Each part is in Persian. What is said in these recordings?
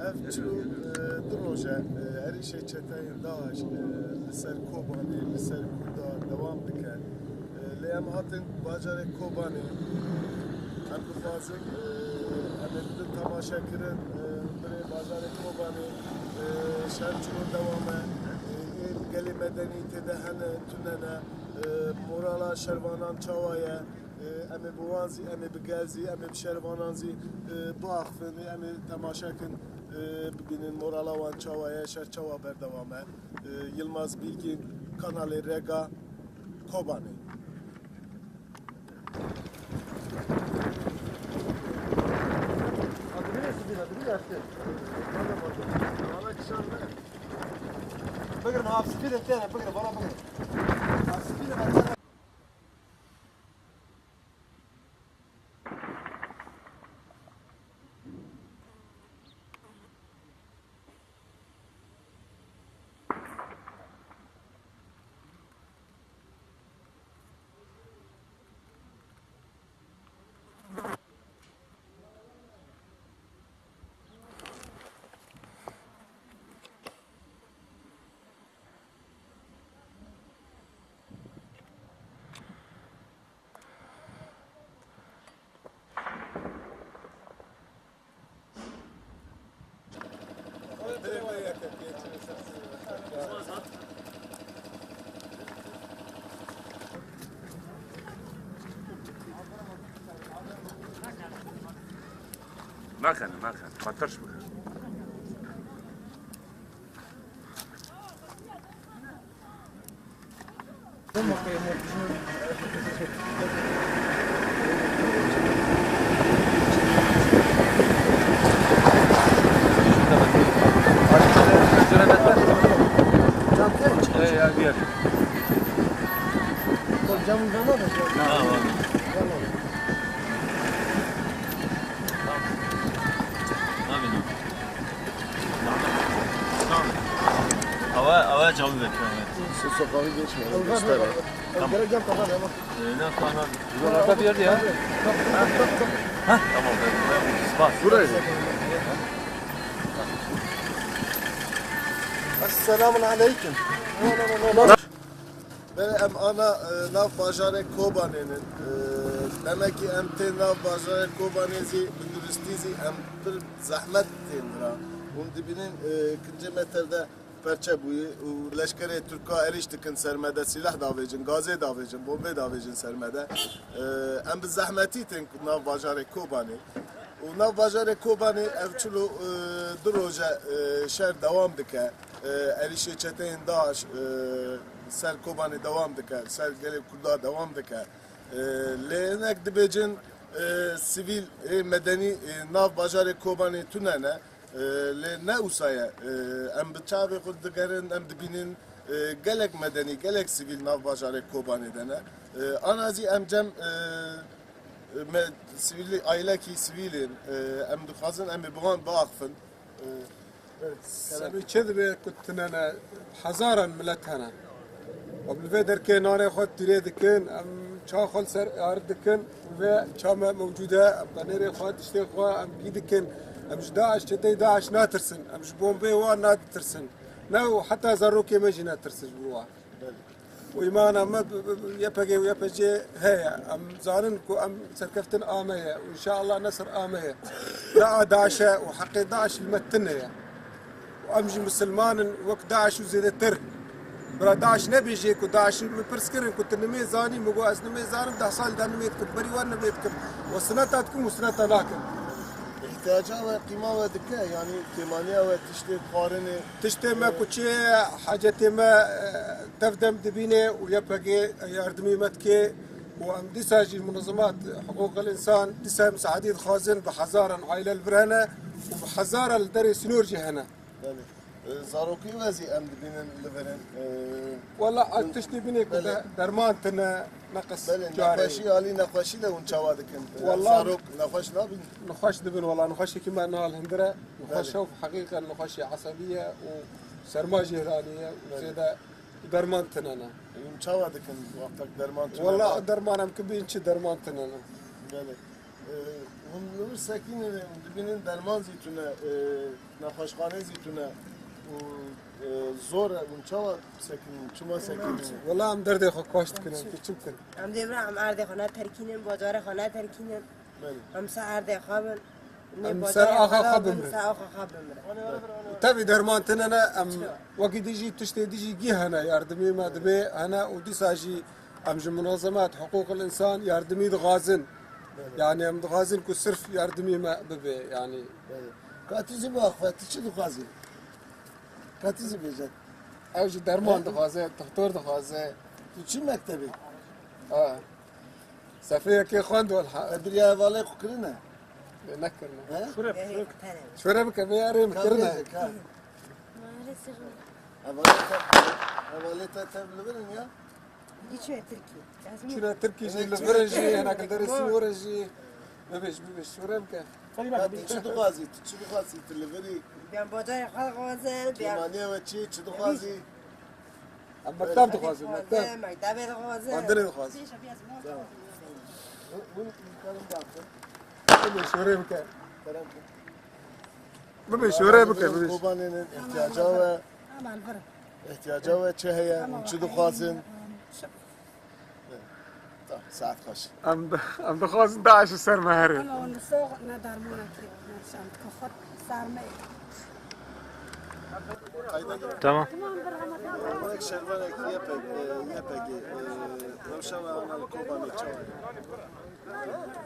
Evçu droje herîşe çeteyên Daeş li ser Kobanê li ser Kurda dewam dike. Lê em hatin bajarê Kobanê em dixwazin em ê bidin temaşekirin birê bajarê Kobanê şer çûn dewam e gelê medenîtê de hene tunene morala şervanan çawa ye em ê bi wan zî em ê bi gel zî em ê bi şervanan zî biaxivin em ê temaşekin bugünün morala wan çawa ye şer çawa berdewam e Yılmaz Bilgin kanalê Rega Kobanê. بقرا مع سفينة الثانية بقرا برا بقرا مع السفينة ما كان خاطرش بك. Hava cevabı bekliyor. Sokağı geçmeyelim. Göster. Tamam. Ne falan. Burada bir yerde ya. Tamam. Bas. Buraya. Esselamun aleyküm. Ben em ana nav bajarê Kobanê'nin demek ki em tê nav bajarê Kobanê zî bi duristî zî em pir zehmet tên dira. Hûn dibînin kinci metrede perçe bûyî û leşkerê Türka êrîş dikin sermede silah davêjin, gazê davêjin, bombê davêjin sermede. Em bi zehmetî tên nav bajarê Kobanê. û nav bajarê Kobanê ev çilo du roje şer dewam dike. Êrişê çeteyên Daeş ser Kobanê dewam dike, ser gelê Kurda dewam dike. Lê hinek dibêjin sivîl medenî nav bajarê Kobanê tune ne. Lê ne wisa ye em bi çavê xwe digerin em dibînin gelek medenî gelek sivîl nav bajarê Kobanê de ne. Ana zî em cem sivîlî ailekî sivîlên em dixwazin em ê bi wan biaxivin. سبي كذبة كنت أنا حزارا ملتهنا وبالفيدر كان أنا خد تريدكن أم شاخل سر أردكن وفي شامة موجودة بنيري خد اشتغوا أم جيدكن أمش داعش تدي داعش ناترسن أمش بومبي وان ناترسن نو حتى زروكي مجي ناترسن جوا وإيمانا ما يبقى ويبقى هي أم زارن كو أم سركفتن آمية وإن شاء الله نصر آمية لا داعشة وحقي داعش المتنية وامجي مسلمان وقت داعش وزيد الترك برا داعش نبي جيك وداعش مبرسكرن كنت نمي زاني مقو از نمي زانم ده سال ده نمي تكب بري وانا بيتكب وسنتا تكون وسنتا لكن احتياجها وقيمة ودكة يعني تيمانية وتشتي قارنة تشتي ما كوتشي حاجتي ما تفدم دبيني ويبقى يردمي متكي وام ديساجي المنظمات حقوق الانسان ديسا مساعدين خازن بحزارا عائلة البرهنة وبحزارا الدري سنورجي هنا زاروكي وزي ام دبينن لبرن والله تشتي بينك درمان تنا نقص جاري نقاشي علي نقاشي لو نشوادكن والله زاروك نقاش نابن نخش دبن والله نخش كما نال هندرة نخش شوف حقيقة نخش عصبية وسرماجة هرانية وزيادة درمان تنانا نشوادكن وقتك درمان والله درمان ام كبين شي درمان تنانا هم نور سکین دبینن درمان زیتونه نخوشخانه زیتونه زور اون چوا سکین چما سکین والله هم درد خو کاشت کنم که چی کنم هم دیگر هم ارده خانه ترکینم بازار خانه ترکینم هم سر ارده خوابن هم سر آخا خواب بمره سر آخا خواب بمره تبي درمان تننا ام وقت يجي تشتي تجي جي هنا يردمي ما دبي هنا ودي ساجي ام منظمات حقوق الانسان يردمي غازن يعني ام غازن كو صرف يردمي ما ببي يعني کاتیزی با اخواتی چی دخوازی؟ کاتیزی بیجد اوج درمان دغازه دكتور دغازه تو چی مکتبی؟ سفيه كي خواند والحق ادریا والی خکرینه؟ نكرنا تنم شو ربك بياري مكرنا اولی تا تبلغن یا؟ هیچ ترکی لازم شنو تركي جي الفرنجي هناك الدرسي ورجي ببش شو ربك چی دخوازی؟ چی دخوازی؟ تلویری؟ بیام بازار خواب خوازن بیام کمانیه و چی دخوازی؟ ام مكتب دغازه مكتب مکتب خوازن عندنا دغازه ببش شو ربك ببش شو ربك ببش کوبانین احتیاجا و چه هیا؟ چی دخوازن؟ ساعت خوش ام دغاز 11 سر مهري انا ونسوق ندرمونا كده عشان تكخد سارمي تمام یک شلوار یه پگی روشن و آن کوبانی چای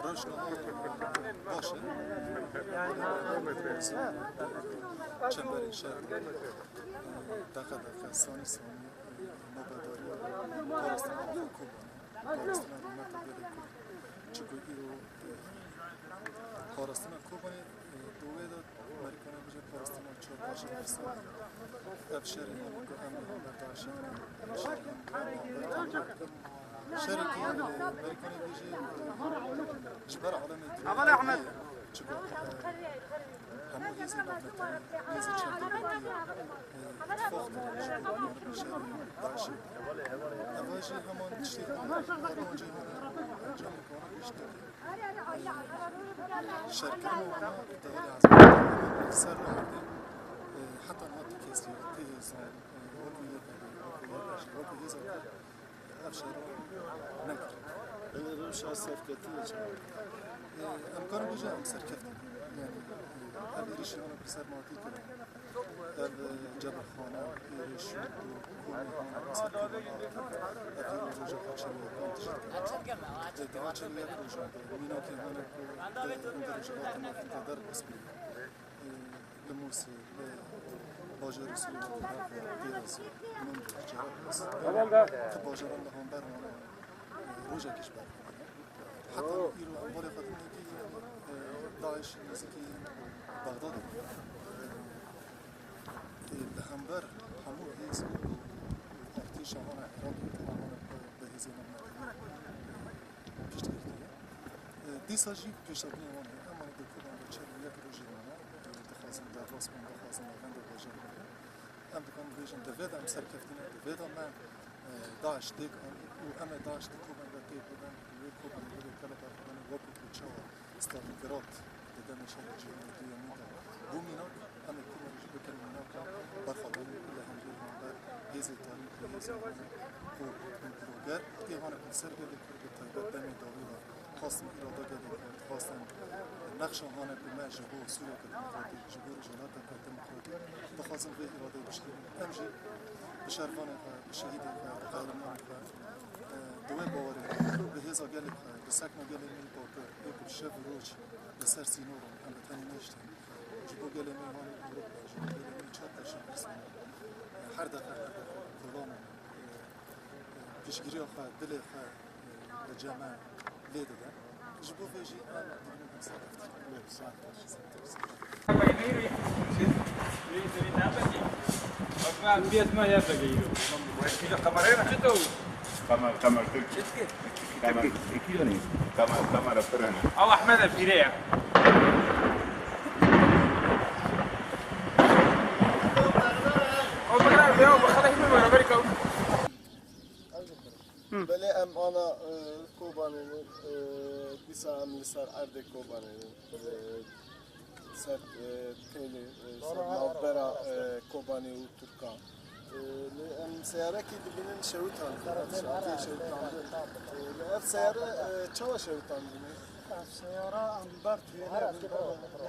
روشن باشه چنبرین شهر دقیقه ثانی نباداری پارستان کوبانی پارستان چگویی رو پارستان کوبانی دوه داد امریکا بجه پارستان چهار باشه فرسان افشار امریکا امن برداشت شهر که امریکا بجه جبر عالم اول احمد چگو همه هیزی لبنتانی هیزی چند اتفاق داره شهر داشت اواجه همان تشتیق هرمانجه انجام کنه بیشتر شرکت ما داری از سر راه حتی ما تکیسی تیزان وقتی هزار افشار نکرد. روش از سرکتی امکان بوده هم سرکتی یعنی هلیریش آن بسر ماتی کرد. در جبر خانه ایرش و کومی خانه سرکتی افیل روزا خشم کانتش کرد. دعا چلیه روزا مینا که هنر کو اندرش آت نفت در اسمی لموسی باجر رسول الله دیرس من جهاد باجر الله هم بر روزا کشور حتی ایرو اول خدمتی که داعش نزدیکی بغداد به همبر همو هیز ارتش شهان عراق تماما به هیز نمونه پیشتگیری دیساجی پیشتگیری نمونه اما دکتران به چه یک روزی نمونه دخوازم در راست من دخوازم آغند باجر ام دکان بیشن دوید ام سرکفتینه دوید ام داعش دیگ و ام داعش دکوبن و دیگ بودن و کوبن و کلا بردن وقت کوچه استالینگراد دادن شهر جهانی دیمیده بومیناک ام کوبن بکن میناک برخوردن له هم دیوانبر هیزی تاریخ هیزی کو بروگر دیوان کنسر گلی کرد تایبت دمی داوی و خواستم اراده گلی کرد خواستم نقش آنها به جبو سوریه که دموکراتی جبو رجالات که دموکراتی بخواستم به اراده بشتیم امجی به شرفان به شهید به قهرمان دوی باوری به هزا گلی به سکن گلی می باکر یک شب روز به سر سینور هم به تنی نشتیم جبو گلی می هانی اروپا جبو گلی می چهار تشن برسیم هر دفعه کلام پیشگیری آخه دل آخه به جمع لیده ده جبو فیجی آن دیگه قمر تركي قمر فرنا او احمد الفيريع بله ام انا کوبانه بیسا هم لسر ارد کوبانه سر تیلی سر نوبرا کوبانه و ترکان ام سیاره کی دبینن شوتان شاتی شوتان اف سیاره چوا شوتان دبینن السيارة عم برد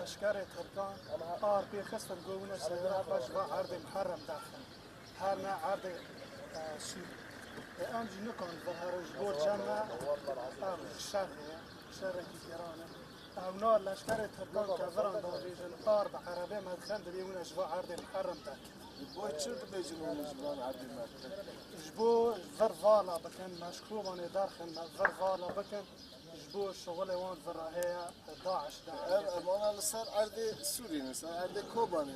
لشكر تركان قار في خصم قونا السيارة بجوا عرض محرم داخل هرنا عرض سوري أمجي نكون ظهر جبور جمع شر كيران أو نار لشكر تركان كفران داريجن قار بعربي مدخل دبيونا جوا عرض محرم داخل بوی چه بيجنون جبان عدي مرتب جبو ذرفالا بكن مشكوباني داخل ذرفالا بكن جبو شغل وان ذراهية داعش اما لسر ارد سوری مثلا ارد کوبانه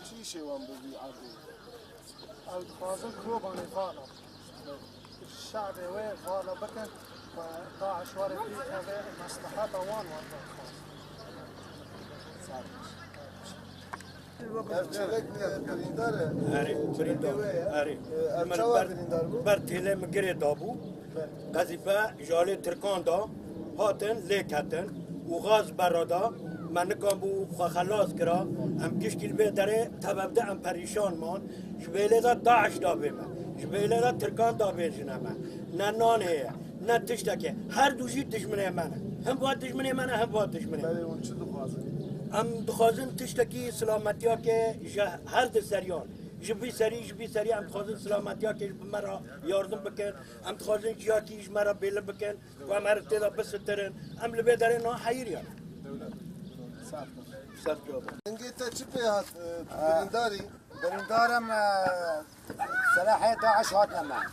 چی شوان بودی عرضی او دخوازن كوباني فالا الشعب وي فالا بكن وداعش وارد فيه هذا مصلحات وان چلک برینداره آره بریندار آره من بر تله مگری دابو قذیفه جالی ترکان دا هاتن لیک هاتن و غاز برادا من نکام بو خلاص کرا ام کشکیل به داره تببده ام پریشان مان جبیله دا داعش دا بیمه جبیله دا ترکان دا بیجنه من نه نانه نه تشتکه هر دوشی دشمنه منه هم باید دشمنه منه هم باید دشمنه بله اون چه دخوازه ام دخوازن تشتکی سلامتی ها که هر ده سریان جبی سری ام دخوازن سلامتی ها که مرا یاردم بکن ام دخوازن جیاکیش مرا بیله بکن و ام هر تیدا بسترن ام لبه داره نا حیریان صرف جواب انگی تا چی پیهات برینداری برندارم سلاح داعش هاتنا معه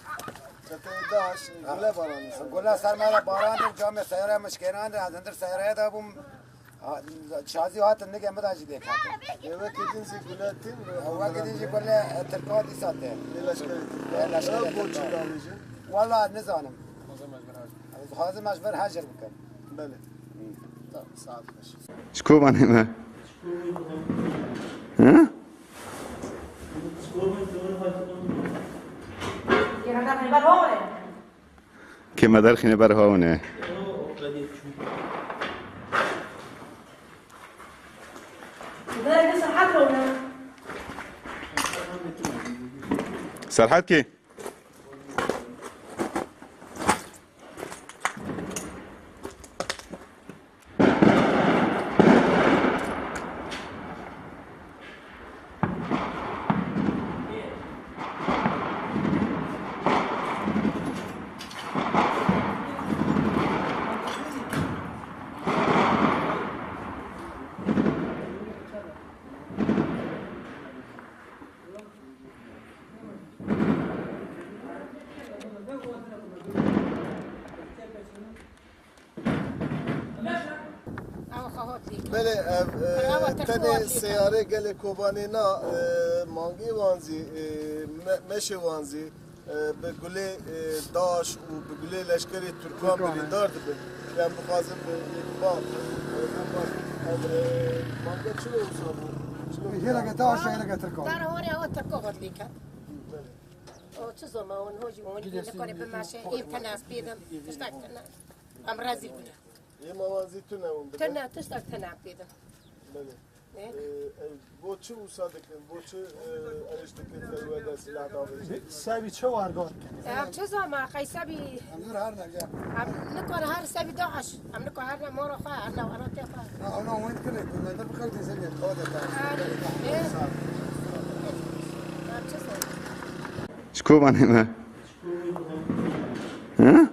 چطور داش گله بارانی قلنا سر مرا باران دیم جامع سیاره مشکران از اندر سیاره دا بوم شازی هات نگه مداجی دیکھ هاتن یه کدین زی گله تین هوا کدین جی گله ترکات ایساته لشکری بوچی دامیجن والله نزانم خازم مجبور هاجر بکن بله ساعت باش شكوبانه ما ها که مدار خینه برهاونه سرحد کی بله تنه سیاره گل کوبانی نا مانگی وانزی مشه وانزی به گله داش و به گله لشکری ترکان بریندار دبن یعنی بخوازم به یک باب مانگه چه اوصابو؟ هي لقى داعش هي لقى تركان دار هوري هو تركوغت ليك او تشزو ما هون هوجي هون نكوني بماشي يمكناس بيدم تشتاك تنا ام رازي بودا یه موازی تو نمون بده تنا تشتاك تنا بيدم بله بو چه اوصا دکن بو چه ارش دکن فروه سلاح داوری سابي شو وارقات ام تشزو ما قيسابي امور هر نجا ام نكون هار سابي داعش ام نكون هار مورو خا انا وانا تخا انا وين كنت ما ده بخلت زين خودت شكوبانه ما ها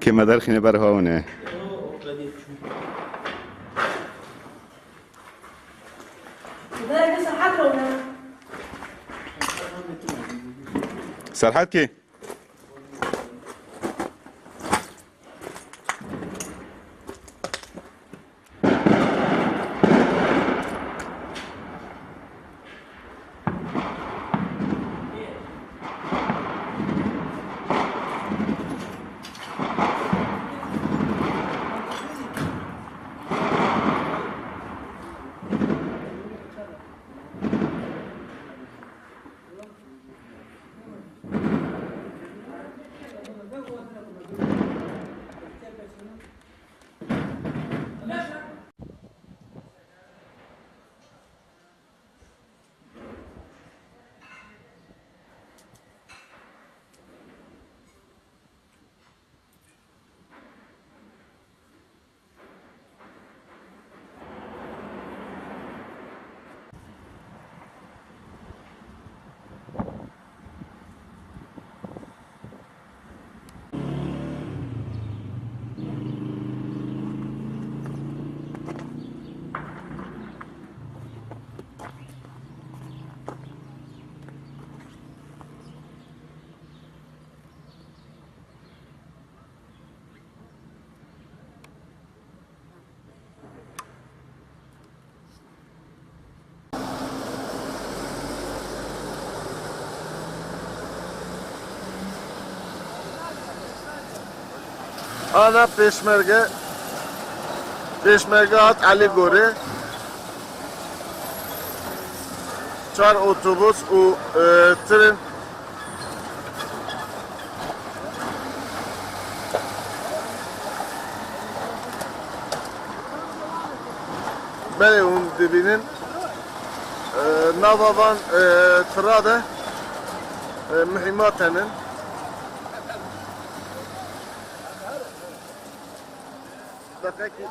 که مدار خینه برهاونه سرحد کی Ana peşmerge hat Ali Gore. 4 otobüs u tren. Böyle onun dibinin navavan trade mühimmatının dakika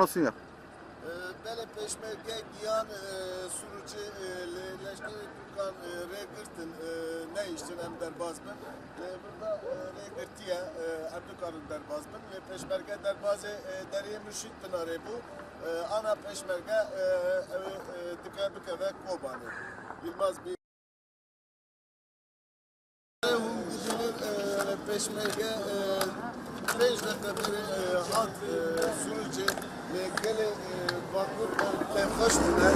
olsun ya. Böyle peşmerge giyan sürücü leşkeri Türkan regirtin ne iştin hem derbazbın. Burada regirtiye Erdoğan'ın derbazbın ve peşmerge derbazı deriye mürşit pınarı bu. Ana peşmerge dıka ve Kobani. Yılmaz bir peşmerge 5 dakika bir hat sürücü ve gele bakır tefkaş biner.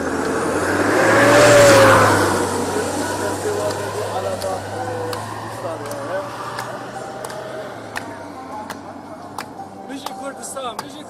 Müzik Kurdistan, müzik